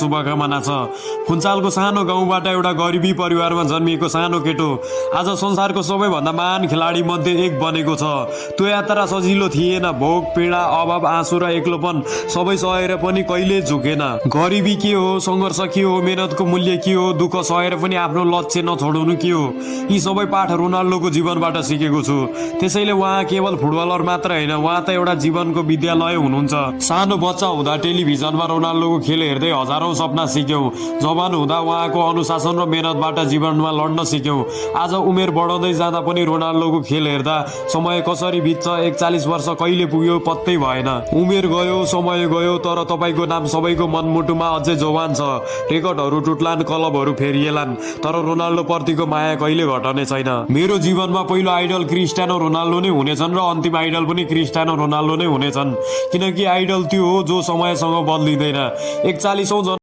शुभकामना छ। फुन्चालको सानो गाउँबाट एउटा गरिबी परिवारमा जन्मिएको सानो केटो आज संसारको सबैभन्दा महान खेलाडी मध्ये एक बनेको छ। त्यो यात्रा सजिलो थिएन। भोक, पीडा, अभाव, आँसु र एक्लोपन सबै सहेर पनि कहिले झुकेन। गरिबी के हो, सङ्घर्ष के हो, मेहनतको मूल्य के हो, दुःख सहेर पनि आफ्नो लक्ष्य नछोड्नु के हो, यी सबै पाठ रोनाल्डोको जीवनबाट सिकेको छु। त्यसैले उहाँ केवल फुटबलर मात्र होइन, उहाँ त एउटा जीवनको विद्यालय हुनुहुन्छ। सानो बच्चा हुँदा टेलिभिजनमा रोनाल्डोको खेल हेर्दै हजारौं सपना सिक्यौं। जवान हुँदा उहाँको अनुशासन र मेहनतबाट जीवनमा लड्न सिक्यौं। आज उमेर बढाउँदै जाँदा पनि रोनाल्डोको खेल हेर्दा समय कसरी बित्छ, 41 वर्ष कहिले पुग्यो पत्तै भएन। उमेर गयो, समय गयो, तर तपाईँको नाम सबैको मनमुटुमा अझै जवान छ। रेकर्डहरू टुट्लान्, क्लबहरू फेरिएलान्, तर रोनाल्डो प्रतिको माया कहिले घटने छैन। मेरो जीवनमा पहिलो आइडल क्रिस्टियानो रोनाल्डो नै हुनेछन् र अन्तिम आइडल पनि क्रिस्टियानो रोनाल्डो नै हुनेछन्, किनकि आइडल त्यो हो जो समयसँग बदलिँदैन। 41औं